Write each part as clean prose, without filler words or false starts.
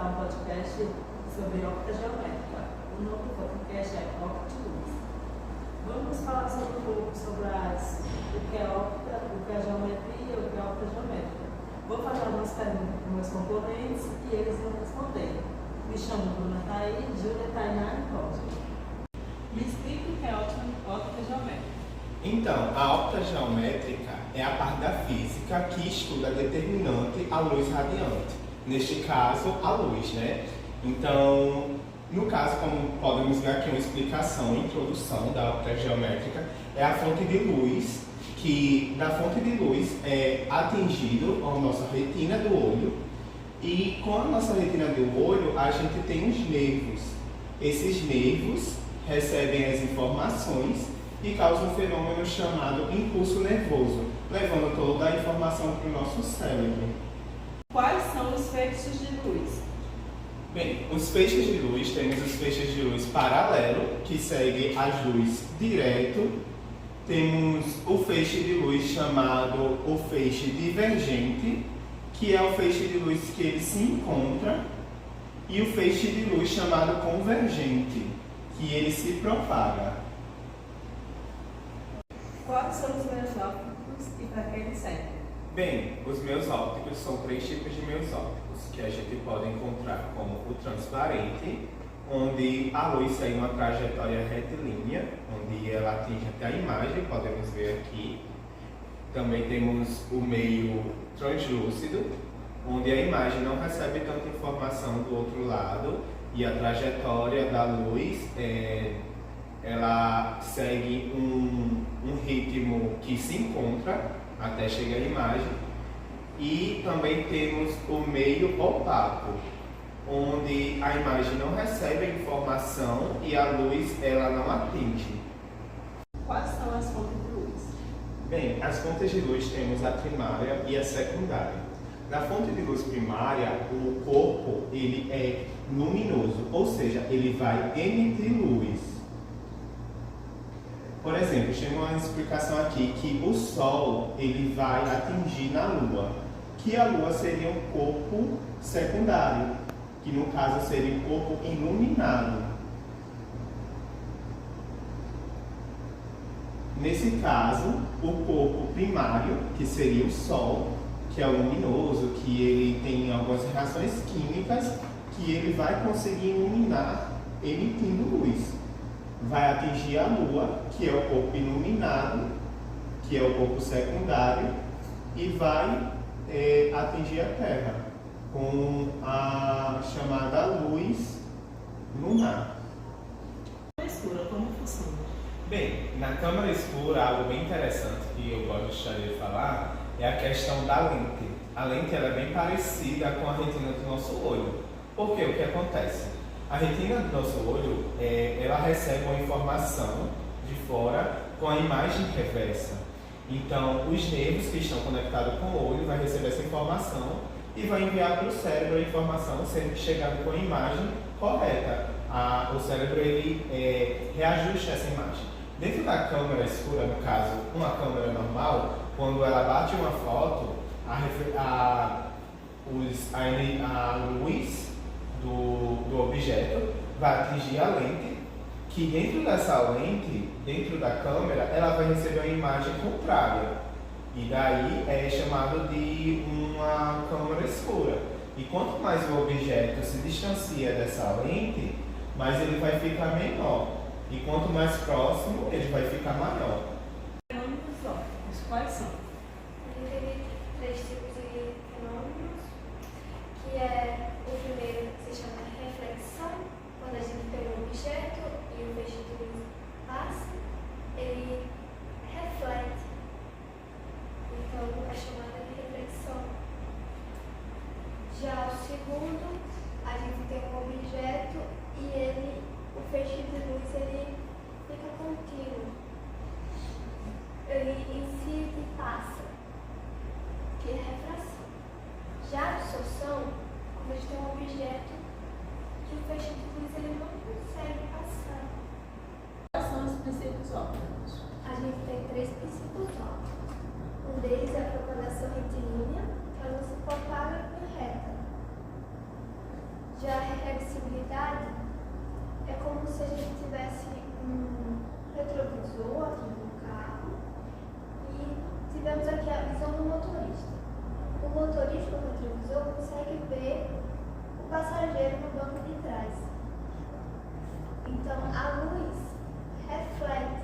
apresentar um podcast sobre óptica geométrica. O nome do podcast é Óptica de Luz. Vamos falar sobre um pouco sobre o que é óptica, o que é geometria, o que é óptica geométrica. Vou fazer algumas perguntas para os meus componentes e eles vão responder. Me chamo Bruna Thaí, Júlia, Tainá e Cláudia. Me explica o que é óptica geométrica. Então, a óptica geométrica é a parte da física que estuda a determinante à luz radiante. Neste caso, a luz, né? Então, no caso, como podemos ver aqui uma explicação, uma introdução da óptica geométrica, é a fonte de luz, que da fonte de luz é atingido a nossa retina do olho, e com a nossa retina do olho a gente tem os nervos. Esses nervos recebem as informações e causam um fenômeno chamado impulso nervoso, levando toda a informação para o nosso cérebro. Quais são os feixes de luz? Bem, os feixes de luz, temos os feixes de luz paralelo, que seguem as luzes direto. Temos o feixe de luz chamado o feixe divergente, que é o feixe de luz que ele se encontra, e o feixe de luz chamado convergente, que ele se propaga. Quais são os meios ópticos e para que eles servem? Bem, os meios ópticos são 3 tipos de meios ópticos, que a gente pode encontrar como o transparente, onde a luz segue uma trajetória retilínea, onde ela atinge até a imagem, podemos ver aqui. Também temos o meio translúcido, onde a imagem não recebe tanta informação do outro lado e a trajetória da luz ela segue um ritmo que se encontra até chegar à imagem. E também temos o meio opaco, onde a imagem não recebe a informação e a luz ela não atinge. Quais são as fontes de luz? Bem, as fontes de luz temos a primária e a secundária. Na fonte de luz primária, o corpo ele é luminoso, ou seja, ele vai emitir luz. Por exemplo, tem uma explicação aqui que o Sol ele vai atingir na Lua, que a Lua seria um corpo secundário, que no caso seria um corpo iluminado. Nesse caso, o corpo primário, que seria o Sol, que é o luminoso, que ele tem algumas reações químicas, que ele vai conseguir iluminar emitindo luz. Vai atingir a Lua, que é o corpo iluminado, que é o corpo secundário, e vai atingir a Terra com a chamada luz lunar. A escura, como funciona? Bem, na câmara escura, algo bem interessante que eu gostaria de falar é a questão da lente. A lente ela é bem parecida com a retina do nosso olho. Por quê? O que acontece? A retina do nosso olho, ela recebe uma informação de fora com a imagem reversa. Então, os nervos que estão conectados com o olho vão receber essa informação e vai enviar para o cérebro a informação, sendo que chegando com a imagem correta. O cérebro ele reajusta essa imagem. Dentro da câmera escura, no caso, uma câmera normal, quando ela bate uma foto, a luz do objeto vai atingir a lente, que dentro dessa lente, dentro da câmera, ela vai receber uma imagem contrária. E daí é chamado de uma câmera escura. E quanto mais o objeto se distancia dessa lente, mais ele vai ficar menor. E quanto mais próximo, ele vai ficar maior. Fenômenos ópticos, quais são? A gente tem 3 tipos de fenômenos, que é o primeiro que se chama reflexão, quando a gente pega um objeto e o feixe de luz passa, ele reflete. Então é chamada de reflexão. Já o segundo, a gente tem um objeto e o feixe de luz ele fica contínuo. Ele incide e passa, que é refração. Já a absorção, quando a gente tem um objeto que o feixe de luz ele não consegue passar. Quais são os princípios ópticos? A gente tem 3 princípios ópticos. Um deles é a propagação retilínea, que ela não se propaga em reta. retrovisor consegue ver o passageiro no banco de trás. Então a luz reflete.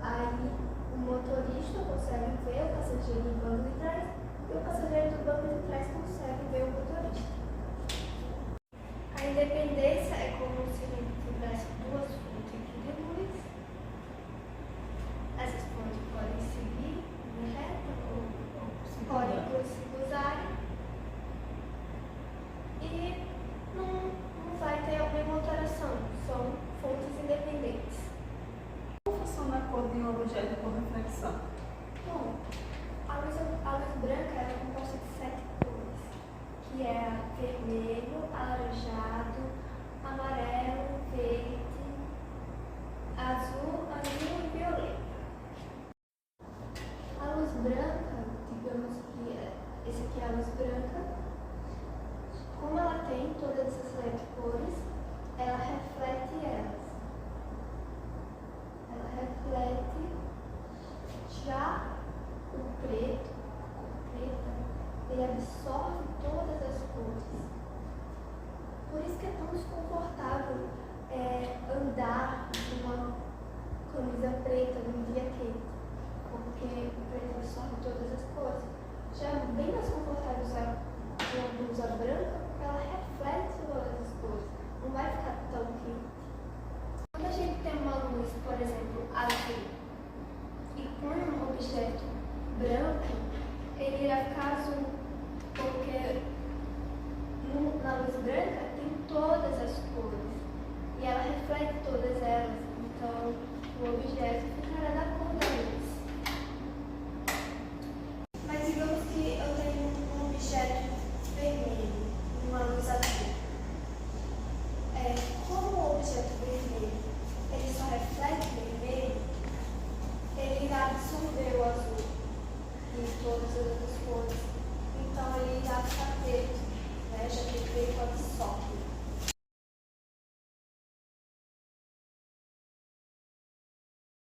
Aí o motorista consegue ver o passageiro do banco de trás e o passageiro do banco de trás consegue ver o motorista. A independência é como se a gente tivesse duas fontes de luz. Essas fontes podem seguir em reta ou podem cruzar e não vai ter nenhuma alteração. São fontes independentes. Como funciona a cor de um objeto por reflexão? Bom, a luz branca é composta de 7 cores, que é vermelho, alaranjado, amarelo, verde, azul e violeta. A luz branca, digamos que esse aqui é a luz branca, como ela tem todas essas 7 cores, ela reflete elas. Ela reflete. Já o preto, a cor preta, ele absorve todas as cores. Por isso que é tão desconfortável andar com uma camisa preta num dia quente, porque o preto absorve todas as cores. Já é bem mais confortável usar uma blusa branca, porque ela reflete todas as cores, não vai ficar tão quente. Quando a gente tem uma luz, por exemplo, azul, e põe um objeto branco, ele irá ficar azul, porque na luz branca tem todas as cores e ela reflete todas elas, então o objeto ficará da cor da luz. Mas digamos que eu tenho um objeto vermelho, uma luz azul. Como o objeto vermelho ele só reflete vermelho, ele irá absorver o azul e todas as outras cores. Então ele irá ficar preto, né? Já que ele absorve.